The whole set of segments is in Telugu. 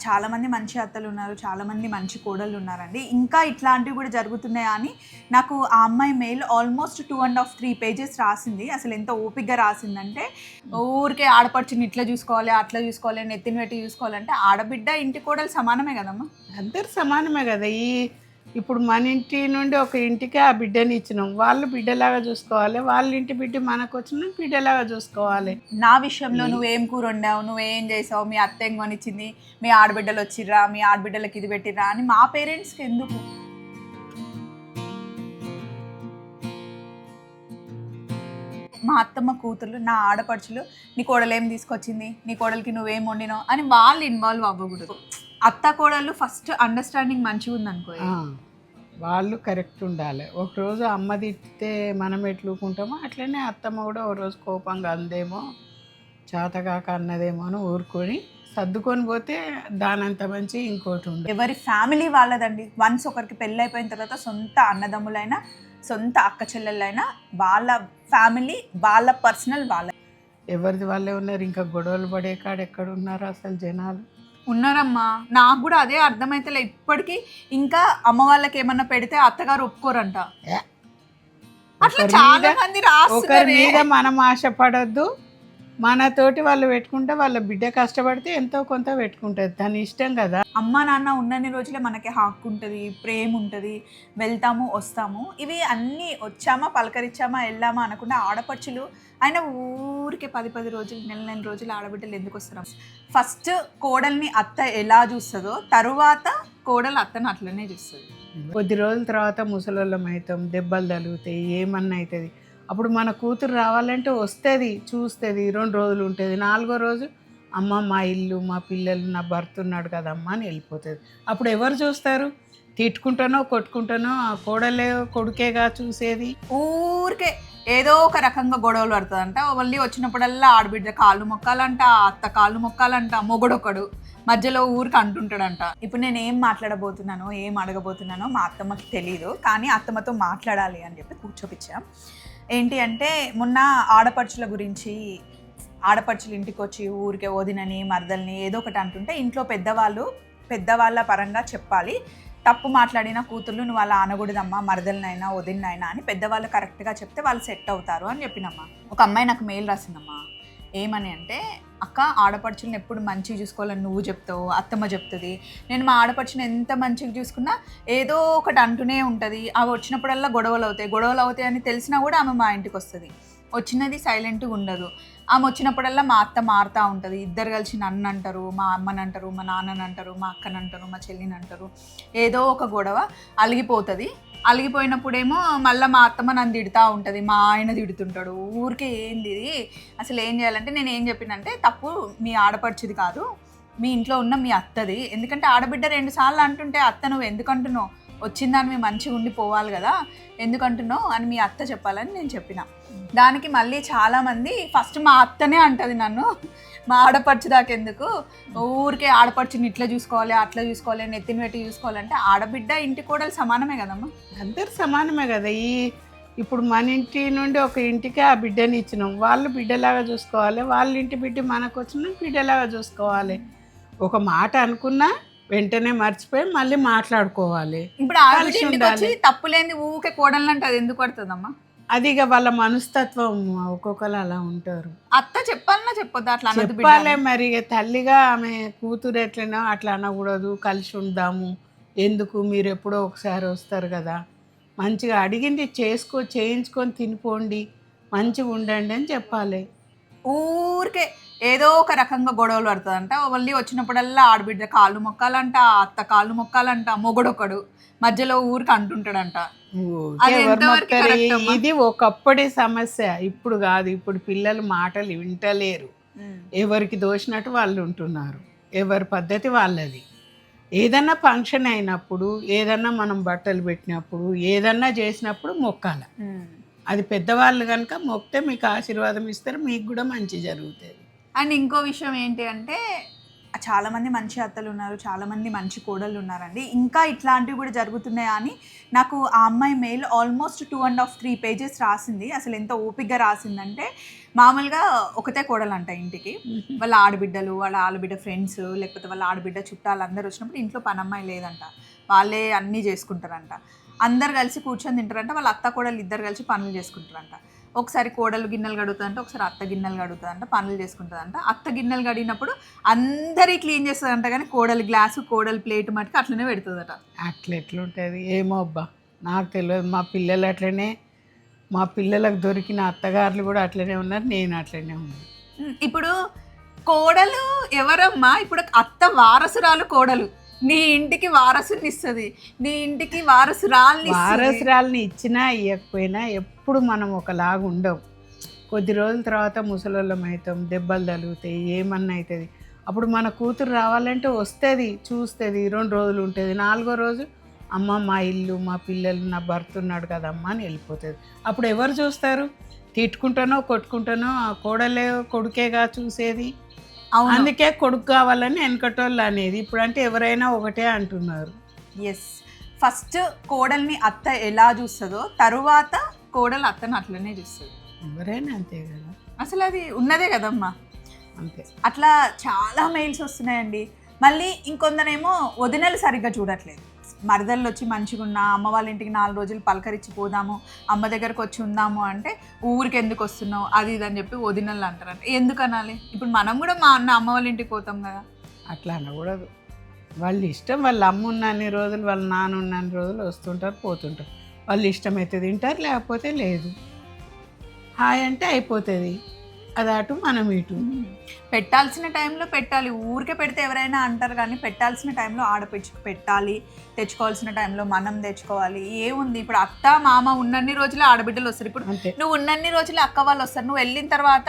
చాలామంది మంచి అత్తలు ఉన్నారు, చాలామంది మంచి కోడళ్ళు ఉన్నారండి. ఇంకా ఇట్లాంటివి కూడా జరుగుతున్నాయా అని నాకు ఆ అమ్మాయి మెయిల్ ఆల్మోస్ట్ 2 1/2 3 పేజెస్ రాసింది. అసలు ఎంత ఓపికగా రాసిందంటే, ఊరికే ఆడపడుచుని ఇట్లా చూసుకోవాలి, అట్లా చూసుకోవాలి, నెత్తిన పెట్టి చూసుకోవాలంటే ఆడబిడ్డ ఇంటి కోడలు సమానమే కదమ్మా. అందరు సమానమే కదా. ఇప్పుడు మన ఇంటి నుండి ఒక ఇంటికి ఆ బిడ్డని ఇచ్చినాం, వాళ్ళు బిడ్డలాగా చూసుకోవాలి, వాళ్ళ ఇంటి బిడ్డ మనకు వచ్చిన బిడ్డలాగా చూసుకోవాలి. నా విషయంలో నువ్వేం కూర వండావు, నువ్వేం చేసావు, మీ అత్త ఏం కొనిచ్చింది, మీ ఆడబిడ్డలు వచ్చిర్రా, మీ ఆడబిడ్డలకి ఇది పెట్టిర్రా అని మా పేరెంట్స్కి ఎందుకు? మా అత్తమ్మ కూతుర్లు, నా ఆడపడుచులు, నీ కోడలు ఏం తీసుకొచ్చింది, నీ కోడలికి నువ్వేం వండినావు అని వాళ్ళు ఇన్వాల్వ్ అవ్వకూడదు. అత్త కోడళ్ళు ఫస్ట్ అండర్స్టాండింగ్ మంచిగా ఉందనుకో, వాళ్ళు కరెక్ట్ ఉండాలి. ఒకరోజు అమ్మ తిట్టితే మనం ఎట్లుకుంటామో అట్లనే అత్తమ్మ కూడా ఒక రోజు కోపంగా అందేమో, చేతగాక అన్నదేమో అని ఊరుకొని సర్దుకొని పోతే దానంత మంచి ఇంకోటి ఉండదు. ఎవరి ఫ్యామిలీ వాళ్ళదండి. వన్స్ ఒకరికి పెళ్ళి అయిపోయిన తర్వాత సొంత అన్నదమ్ములైనా, సొంత అక్క చెల్లెళ్ళైనా వాళ్ళ ఫ్యామిలీ, వాళ్ళ పర్సనల్ వాళ్ళ. ఎవరిది వాళ్ళే ఉన్నారు. ఇంకా గొడవలు పడే కాడ ఎక్కడ ఉన్నారు అసలు జనాలు? ఉన్నారమ్మా. నాకు కూడా అదే అర్థమైతలే ఇప్పటికీ. ఇంకా అమ్మ వాళ్ళకి ఏమన్నా పెడితే అత్తగారు ఒప్పుకోరంట. అట్లా చాలా మంది ఒకరి మీద మనం ఆశపడద్దు. మనతోటి వాళ్ళు పెట్టుకుంటే వాళ్ళ బిడ్డ కష్టపడితే ఎంతో కొంత పెట్టుకుంటుంది, తన ఇష్టం కదా. అమ్మ నాన్న ఉన్నన్ని రోజులే మనకి హక్కు ఉంటుంది, ప్రేమ ఉంటుంది, వెళ్తాము వస్తాము. ఇవి అన్నీ వచ్చామా పలకరించామా వెళ్ళామా అనకుండా ఆడపడుచులు ఆయన ఊరికే 10 రోజులు, నెల రోజులు ఆడబిడ్డలు ఎందుకు వస్తున్నాం? ఫస్ట్ కోడల్ని అత్త ఎలా చూస్తుందో తరువాత కోడలు అత్తను అట్లనే చూస్తుంది. కొద్ది రోజుల తర్వాత ముసలోళ్ళం అవుతాం, దెబ్బలు తగులుతాయి, ఏమన్నా అవుతుంది. అప్పుడు మన కూతురు రావాలంటే వస్తుంది, చూస్తుంది, 2 రోజులు ఉంటుంది, 4వ రోజు అమ్మ మా ఇల్లు, మా పిల్లలు, నా భర్త ఉన్నాడు కదమ్మా అని వెళ్ళిపోతుంది. అప్పుడు ఎవరు చూస్తారు? తిట్టుకుంటానో కొట్టుకుంటానో ఆ కోడలే కొడుకేగా చూసేది. ఊరికే ఏదో ఒక రకంగా గొడవలు పడుతుందంట. మళ్ళీ వచ్చినప్పుడల్లా ఆడబిడ్డ కాళ్ళు మొక్కాలంట, అత్త కాళ్ళు మొక్కాలంట, మొగుడొకడు మధ్యలో ఊరికి అంటుంటాడంట. ఇప్పుడు నేను ఏం మాట్లాడబోతున్నానో, ఏం అడగబోతున్నానో మా అత్తమ్మకి తెలీదు, కానీ అత్తమ్మతో మాట్లాడాలి అని చెప్పి కూర్చోపిచ్చాం. ఏంటి అంటే మొన్న ఆడపడుచుల గురించి, ఆడపడుచులు ఇంటికి వచ్చి ఊరికే వదినని మరదల్ని ఏదో ఒకటి అంటుంటే ఇంట్లో పెద్దవాళ్ళ పరంగా చెప్పాలి. తప్పు మాట్లాడిన కూతుర్లు నువ్వు అలా అనకూడదమ్మా, మరదలనైనా వదినైనా అని పెద్దవాళ్ళు కరెక్ట్గా చెప్తే వాళ్ళు సెట్ అవుతారు అని చెప్పినమ్మా. ఒక అమ్మాయి నాకు మెయిల్ రాసిందమ్మా. ఏమని అంటే, అక్క ఆడపడుచుని ఎప్పుడు మంచిగా చూసుకోవాలని నువ్వు చెప్తావు, అత్తమ్మ చెప్తుంది. నేను మా ఆడపడుచుని ఎంత మంచిగా చూసుకున్నా ఏదో ఒకటి అంటూనే ఉంటుంది. అవి వచ్చినప్పుడల్లా గొడవలు అవుతాయి అని తెలిసినా కూడా ఆమె మా ఇంటికి వస్తుంది. వచ్చినది సైలెంట్గా ఉండదు. ఆమె వచ్చినప్పుడల్లా మా అత్త మారుతూ ఉంటుంది. ఇద్దరు కలిసి నన్ను అంటారు, మా అమ్మని అంటారు, మా నాన్నని అంటారు, మా అక్కని అంటారు, మా చెల్లిని అంటారు. ఏదో ఒక గొడవ అలిగిపోతుంది. అలిగిపోయినప్పుడేమో మళ్ళీ మా అత్తమ్మ నన్ను తిడుతూ ఉంటుంది, మా ఆయన తిడుతుంటాడు. ఊరికే ఏంది ఇది, అసలు ఏం చేయాలంటే నేను ఏం చెప్పినంటే, తప్పు మీ ఆడపడిచిది కాదు, మీ ఇంట్లో ఉన్న మీ అత్తది. ఎందుకంటే ఆడబిడ్డ 2 సార్లు అంటుంటే అత్త నువ్వు ఎందుకు అంటున్నావు, వచ్చిందాన్ని మేము మంచిగా ఉండి పోవాలి కదా, ఎందుకంటున్నావు అని మీ అత్త చెప్పాలని నేను చెప్పిన. దానికి మళ్ళీ చాలామంది ఫస్ట్ మా అత్తనే అంటుంది నన్ను, మా ఆడపడుచు దాకెందుకు, ఊరికే ఆడపడుచుని ఇట్లా చూసుకోవాలి, అట్లా చూసుకోవాలి, నెత్తిన పెట్టి చూసుకోవాలంటే ఆడబిడ్డ ఇంటి కోడలు సమానమే కదమ్మా. అందరు సమానమే కదా. ఇప్పుడు మన ఇంటి నుండి ఒక ఇంటికి ఆ బిడ్డని ఇచ్చినాం, వాళ్ళు బిడ్డలాగా చూసుకోవాలి, వాళ్ళ ఇంటి బిడ్డ మనకు వచ్చిన బిడ్డలాగా చూసుకోవాలి. ఒక మాట అనుకున్నా వెంటనే మర్చిపోయి మళ్ళీ మాట్లాడుకోవాలి. ఇప్పుడు ఆడబిడ్డ ఇంటికి వచ్చి తప్పులేని ఊకే కోడలు అంటే అది ఎందుకు పడుతుందమ్మా? అది ఇక వాళ్ళ మనస్తత్వం, ఒక్కొక్కరు అలా ఉంటారు. అత్త చెప్పాలన్నా చెప్పొద్దు, అట్లా చెప్పాలే మరి. తల్లిగా ఆమె కూతురు ఎట్లనో అట్లా అనకూడదు, కలిసి ఉందాము, ఎందుకు మీరు ఎప్పుడో ఒకసారి వస్తారు కదా, మంచిగా అడిగింది చేయించుకొని తినిపోండి, మంచిగా ఉండండి అని చెప్పాలి. ఊరికే ఏదో ఒక రకంగా గొడవలు పడుతుందంట. మళ్ళీ వచ్చినప్పుడల్లా ఆడబిడ్డ కాళ్ళు మొక్కాలంట, అత్త కాళ్ళు మొక్కాలంట, మొగుడొకడు మధ్యలో ఊరికి అంటుంటాడంట. ఇది ఒకప్పటి సమస్య, ఇప్పుడు కాదు. ఇప్పుడు పిల్లలు మాటలు వింటలేరు, ఎవరికి దోచినట్టు వాళ్ళు ఉంటున్నారు, ఎవరి పద్ధతి వాళ్ళది. ఏదన్నా ఫంక్షన్ అయినప్పుడు, ఏదన్నా మనం బట్టలు పెట్టినప్పుడు, ఏదన్నా చేసినప్పుడు మొక్కాల. అది పెద్దవాళ్ళు కనుక మొక్కితే మీకు ఆశీర్వాదం ఇస్తారు, మీకు కూడా మంచి జరుగుతుంది. అండ్ ఇంకో విషయం ఏంటి అంటే, చాలామంది మంచి అత్తలు ఉన్నారు, చాలామంది మంచి కోడళ్ళు ఉన్నారండి. ఇంకా ఇట్లాంటివి కూడా జరుగుతున్నాయా అని నాకు ఆ అమ్మాయి మెయిల్ ఆల్మోస్ట్ 2.5-3 పేజెస్ రాసింది. అసలు ఎంత ఓపికగా రాసిందంటే, మామూలుగా ఒకతే కోడలంట ఇంటికి. వాళ్ళ ఆడబిడ్డలు, వాళ్ళ ఆడబిడ్డ ఫ్రెండ్స్, లేకపోతే వాళ్ళ ఆడబిడ్డ చుట్టాలు అందరూ వచ్చినప్పుడు ఇంట్లో పనమ్మాయి లేదంట. వాళ్ళే అన్నీ చేసుకుంటారంట. అందరు కలిసి కూర్చొని తింటారంట. వాళ్ళ అత్త కోడలు ఇద్దరు కలిసి పనులు చేసుకుంటారంట. ఒకసారి కోడలు గిన్నెలు కడుగుతుందంట, ఒకసారి అత్త గిన్నెలు కడుగుతుందంట, పనులు చేసుకుంటుందంట. అత్త గిన్నెలు కడిగినప్పుడు అందరి క్లీన్ చేస్తుందంట, కానీ కోడలు గ్లాసు, కోడలు ప్లేట్ మటుకు అట్లనే పెడుతుందట. అట్లా ఎట్లుంటుంది ఏమో అబ్బా, నాకు తెలియదు. మా పిల్లలు అట్లనే, మా పిల్లలకు దొరికిన అత్తగారులు కూడా అట్లనే ఉన్నారు, నేను అట్లనే ఉన్నాను. ఇప్పుడు కోడలు ఎవరమ్మా? ఇప్పుడు అత్త వారసురాలు కోడలు. నీ ఇంటికి వారసుని ఇస్తుంది, నీ ఇంటికి వారసురాలని ఇచ్చినా ఇవ్వకపోయినా ఎప్పుడు మనం ఒకలాగా ఉండం. కొద్ది రోజుల తర్వాత ముసలోళ్ళం అవుతాం, దెబ్బలు తగులుతాయి, ఏమన్నా అవుతుంది. అప్పుడు మన కూతురు రావాలంటే వస్తుంది, చూస్తుంది, 2 రోజులు ఉంటుంది, 4వ రోజు అమ్మ మా ఇల్లు, మా పిల్లలు, నా భర్త ఉన్నాడు కదమ్మా అని వెళ్ళిపోతుంది. అప్పుడు ఎవరు చూస్తారు? తిట్టుకుంటానో కొట్టుకుంటానో ఆ కోడలే కొడుకేగా చూసేది. అందుకే కొడుకు కావాలని వెనకటోళ్ళు అనేది. ఇప్పుడు అంటే ఎవరైనా ఒకటే అంటున్నారు. ఎస్, ఫస్ట్ కోడల్ని అత్త ఎలా చూస్తుందో తరువాత కోడలు అత్తను అట్లనే చూస్తుంది. ఎవరైనా అంతే కదా, అసలు అది ఉన్నదే కదమ్మా. అంతే. అట్లా చాలా మెయిల్స్ వస్తున్నాయండి. మళ్ళీ ఇంకొందరేమో వదినలు సరిగ్గా చూడట్లేదు. మరదళ్ళు వచ్చి మంచిగా ఉన్నా, అమ్మ వాళ్ళ ఇంటికి 4 రోజులు పలకరించి పోదాము, అమ్మ దగ్గరకు వచ్చి ఉందాము అంటే ఊరికి ఎందుకు వస్తున్నావు అది ఇది అని చెప్పి వదినలు అంటారంట. ఎందుకు అనాలి? ఇప్పుడు మనం కూడా మా అమ్మ వాళ్ళ ఇంటికి పోతాం కదా. అట్లా అనకూడదు. వాళ్ళ ఇష్టం. వాళ్ళ అమ్మ ఉన్నన్ని రోజులు, వాళ్ళ నాన్న ఉన్నన్ని రోజులు వస్తుంటారు పోతుంటారు. వాళ్ళు ఇష్టమైతే తింటారు, లేకపోతే లేదు. హాయ్ అంటే అయిపోతుంది. అది అటు మనం ఇటు. పెట్టాల్సిన టైంలో పెట్టాలి. ఊరికే పెడితే ఎవరైనా అంటారు, కానీ పెట్టాల్సిన టైంలో ఆడపిచ్చికి పెట్టాలి, తెచ్చుకోవాల్సిన టైంలో మనం తెచ్చుకోవాలి. ఏముంది ఇప్పుడు అత్త మామ ఉన్నన్ని రోజులు ఆడబిడ్డలు వస్తారు. ఇప్పుడు నువ్వు ఉన్నన్ని రోజులు అక్క వాళ్ళు వస్తారు, నువ్వు వెళ్ళిన తర్వాత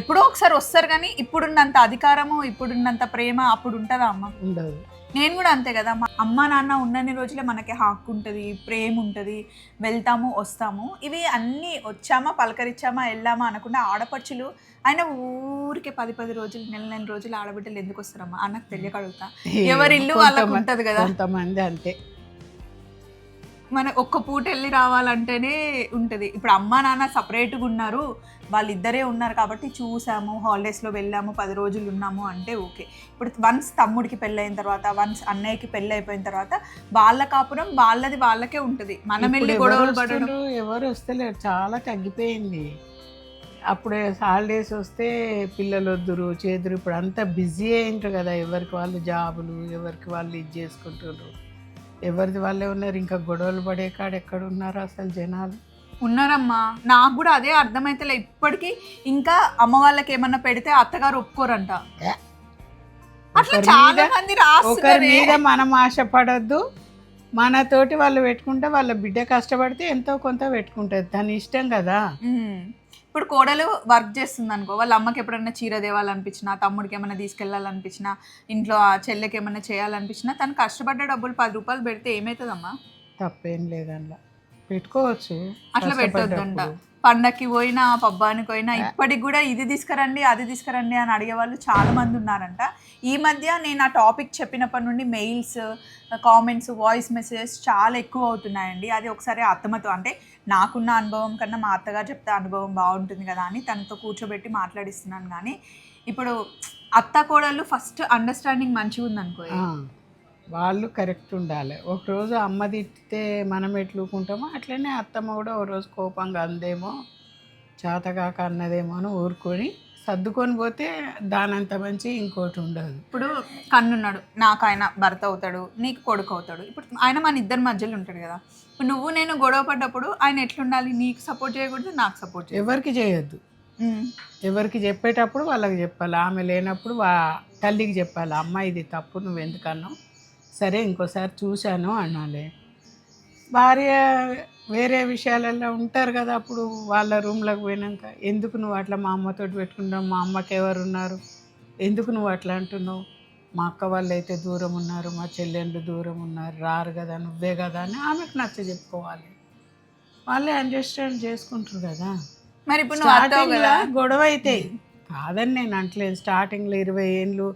ఎప్పుడో ఒకసారి వస్తారు, కానీ ఇప్పుడున్నంత అధికారము, ఇప్పుడున్నంత ప్రేమ అప్పుడు ఉంటుందా అమ్మ? ఉండదు. నేను కూడా అంతే కదా. అమ్మ నాన్న ఉన్నన్ని రోజులే మనకి హక్కు ఉంటుంది, ప్రేమ ఉంటుంది, వెళ్తాము వస్తాము. ఇవి అన్నీ వచ్చామా పలకరించామా వెళ్ళామా అనకుండా ఆడపడుచులు ఆయన ఊరికే 10 రోజులు, నెల రోజులు ఆడబిడ్డలు ఎందుకు వస్తారమ్మా అన్నకు తెలియక అడుగుతా. ఎవరి ఇల్లు వాళ్ళకు ఉంటుంది కదా. కొంతమంది అంతే, మన ఒక్క పూట వెళ్ళి రావాలంటేనే ఉంటుంది. ఇప్పుడు అమ్మ నాన్న సపరేట్గా ఉన్నారు, వాళ్ళిద్దరే ఉన్నారు కాబట్టి చూసాము, హాలిడేస్లో వెళ్ళాము, 10 రోజులు ఉన్నాము అంటే ఓకే. ఇప్పుడు వన్స్ తమ్ముడికి పెళ్ళి అయిన తర్వాత, వన్స్ అన్నయ్యకి పెళ్ళి అయిపోయిన తర్వాత వాళ్ళ కాపురం వాళ్ళది వాళ్ళకే ఉంటుంది. మనం వెళ్ళి గొడవలు పడడం ఎవరు వస్తలేరు, చాలా తగ్గిపోయింది. అప్పుడే హాలిడేస్ వస్తే పిల్లలు వద్దురు చేదురు. ఇప్పుడు అంతా బిజీ అయింటారు కదా, ఎవరికి వాళ్ళు జాబులు, ఎవరికి వాళ్ళు ఇది చేసుకుంటారు, ఎవరిది వాళ్ళే ఉన్నారు. ఇంకా గొడవలు పడే కాడ ఎక్కడ ఉన్నారు అసలు జనాలు? ఉన్నారమ్మా. నాకు కూడా అదే అర్థమైతలే ఇప్పటికీ. ఇంకా అమ్మ వాళ్ళకి ఏమన్నా పెడితే అత్తగారు ఒప్పుకోరంట. అట్లా చాలా మంది ఒకరి మీద మనం ఆశపడద్దు. మనతోటి వాళ్ళు పెట్టుకుంటే వాళ్ళ బిడ్డ కష్టపడితే ఎంతో కొంత పెట్టుకుంటుంది, తన ఇష్టం కదా. ఇప్పుడు కోడలు వర్క్ చేస్తుంది అనుకో, వాళ్ళ అమ్మకి ఎప్పుడైనా చీర తేవాలనిపించినా, తమ్ముడికి ఏమైనా తీసుకెళ్ళాలనిపించినా, ఇంట్లో ఆ చెల్లెకి ఏమైనా చేయాలనిపించినా, తను కష్టపడ్డ డబ్బులు 10 రూపాయలు పెడితే ఏమవుతుందమ్మా? తప్పేం లేదల్లా, పెట్టుకోవచ్చు. అట్లా పెట్టొద్దంట. పండక్కి పోయినా పబ్బానికి పోయినా ఇప్పటికి కూడా ఇది తీసుకురండి అది తీసుకురండి అని అడిగే వాళ్ళు చాలా మంది ఉన్నారంట. ఈ మధ్య నేను ఆ టాపిక్ చెప్పినప్పటి నుండి మెయిల్స్, కామెంట్స్, వాయిస్ మెసేజెస్ చాలా ఎక్కువ అవుతున్నాయండి. అది ఒకసారి అత్తమ్మతో, అంటే నాకున్న అనుభవం కన్నా మా అత్తగారు చెప్తే అనుభవం బాగుంటుంది కదా అని తనతో కూర్చోబెట్టి మాట్లాడిస్తున్నాను. కానీ ఇప్పుడు అత్త కోడళ్ళు ఫస్ట్ అండర్స్టాండింగ్ మంచిగా ఉందనుకో, వాళ్ళు కరెక్ట్ ఉండాలి. ఒకరోజు అమ్మ తిట్టితే మనం ఎట్లుకుంటామో అట్లనే అత్తమ్మ కూడా ఓ రోజు కోపంగా అందేమో, చేతకాక అన్నదేమో అని ఊరుకొని సర్దుకొని పోతే దానంత మంచి ఇంకోటి ఉండదు. ఇప్పుడు కన్నున్నాడు, నాకు ఆయన భర్త అవుతాడు, నీకు కొడుకు అవుతాడు. ఇప్పుడు ఆయన మన ఇద్దరి మధ్యలో ఉంటాడు కదా. ఇప్పుడు నువ్వు నేను గొడవ పడ్డప్పుడు ఆయన ఎట్లుండాలి? నీకు సపోర్ట్ చేయకూడదు, నాకు సపోర్ట్ చేయకూడదు. ఎవరికి చేయొద్దు. ఎవరికి చెప్పేటప్పుడు వాళ్ళకి చెప్పాలి. ఆమె లేనప్పుడు తల్లికి చెప్పాలి, అమ్మ ఇది తప్పు, నువ్వు ఎందుకన్నావు, సరే ఇంకోసారి చూశాను అనాలి. భార్య వేరే విషయాలలో ఉంటారు కదా, అప్పుడు వాళ్ళ రూమ్లోకి పోయినాక ఎందుకు నువ్వు అట్లా మా అమ్మతో పెట్టుకుంటావు, మా అమ్మకి ఎవరు ఉన్నారు, ఎందుకు నువ్వు అట్లా అంటున్నావు, మా అక్క వాళ్ళు అయితే దూరం ఉన్నారు, మా చెల్లెళ్ళు దూరం ఉన్నారు, రారు కదా, నువ్వే కదా అని ఆమెకు నచ్చ చెప్పుకోవాలి. వాళ్ళే అండర్స్టాండ్ చేసుకుంటారు కదా. మరి ఇప్పుడు స్టార్టింగ్లో గొడవ అవుతాయి కాదని నేను అంటలేదు. స్టార్టింగ్లో 20 ఏళ్ళు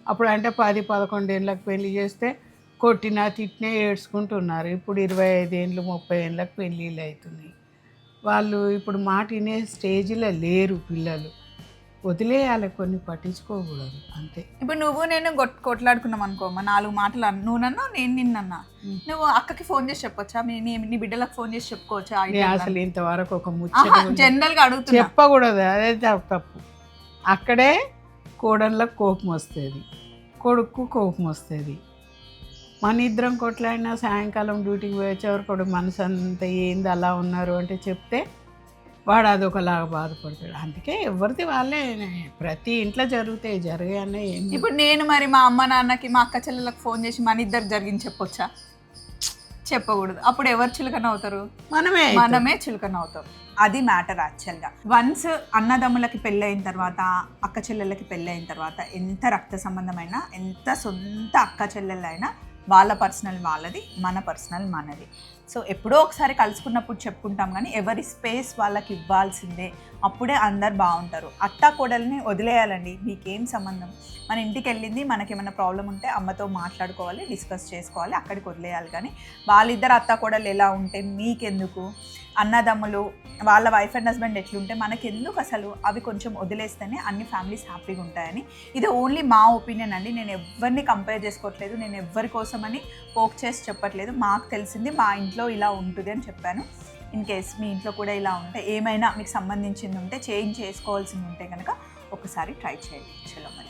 అప్పుడు అంటే 10-11 ఏళ్ళకి పెళ్లి చేస్తే కొట్టినా తిట్టినా ఏడ్చుకుంటున్నారు. ఇప్పుడు 25 ఏళ్ళు 30 ఏళ్ళకి పెళ్ళిళ్ళు అవుతున్నాయి. వాళ్ళు ఇప్పుడు మాట వినే స్టేజ్లో లేరు పిల్లలు. వదిలేయాలి, కొన్ని పట్టించుకోకూడదు అంతే. ఇప్పుడు నువ్వు నేను కొట్లాడుకున్నాం అనుకో, మా 4 మాటలు నువ్వు నన్నా నేను నిన్నన్నా, నువ్వు అక్కకి ఫోన్ చేసి చెప్పొచ్చా? నీ బిడ్డలకు ఫోన్ చేసి చెప్పుకోవచ్చా? నేను అసలు ఇంతవరకు ఒక ముచ్చట జనరల్గా అడుగుతున్నా. చెప్పకూడదు, అదే తప్పు. అక్కడే కోడళ్ళకు కోపం వస్తుంది, కొడుకు కోపం వస్తుంది. మన ఇద్దరం కొట్లాడినా సాయంకాలం డ్యూటీకి పోయేవారు కూడా మనసు అంతా ఏంది అలా ఉన్నారు అంటే చెప్తే వాడు అదొకలాగా బాధపడతాడు. అందుకే ఎవరిది వాళ్ళే, ప్రతి ఇంట్లో జరిగాయనే. ఇప్పుడు నేను మరి మా అమ్మ నాన్నకి మా అక్క చెల్లెలకు ఫోన్ చేసి మన ఇద్దరికి జరిగింది చెప్పొచ్చా? చెప్పకూడదు. అప్పుడు ఎవరు చులకన అవుతారు? మనమే చులకన అవుతాం. అది మ్యాటర్ యాక్చువల్గా. వన్స్ అన్నదమ్ములకి పెళ్ళైన తర్వాత, అక్క చెల్లెళ్ళకి పెళ్ళైన తర్వాత, ఎంత రక్త సంబంధమైనా, ఎంత సొంత అక్క చెల్లెళ్ళైనా వాళ్ళ పర్సనల్ వాళ్ళది, మన పర్సనల్ మనది. సో ఎప్పుడో ఒకసారి కలుసుకున్నప్పుడు చెప్పుకుంటాం, కానీ ఎవరి స్పేస్ వాళ్ళకి ఇవ్వాల్సిందే. అప్పుడే అందరు బాగుంటారు. అత్త కోడల్ని వదిలేయాలండి. మీకేం సంబంధం? మన ఇంటికి వెళ్ళింది, మనకేమైనా ప్రాబ్లం ఉంటే అమ్మతో మాట్లాడుకోవాలి, డిస్కస్ చేసుకోవాలి, అక్కడికి వదిలేయాలి. కానీ వాళ్ళిద్దరు అత్త కోడలు ఎలా ఉంటే మీకెందుకు? అన్నదమ్ములు వాళ్ళ వైఫ్ అండ్ హస్బెండ్ ఎట్లుంటే మనకెందుకు? అసలు అవి కొంచెం వదిలేస్తేనే అన్ని ఫ్యామిలీస్ హ్యాపీగా ఉంటాయని. ఇది ఓన్లీ మా ఒపీనియన్ అండి. నేను ఎవరిని కంపేర్ చేసుకోవట్లేదు, నేను ఎవరి కోసమని పోక్ చేసి చెప్పట్లేదు. మాకు తెలిసింది మా ఇంట్లో ఇలా ఉంటుంది అని చెప్పాను. ఇన్ కేస్ మీ ఇంట్లో కూడా ఇలా ఉంటే, ఏమైనా మీకు సంబంధించింది ఉంటే, చేంజ్ చేసుకోవాల్సింది ఉంటే కనుక ఒకసారి ట్రై చేయండి. చలో మరి.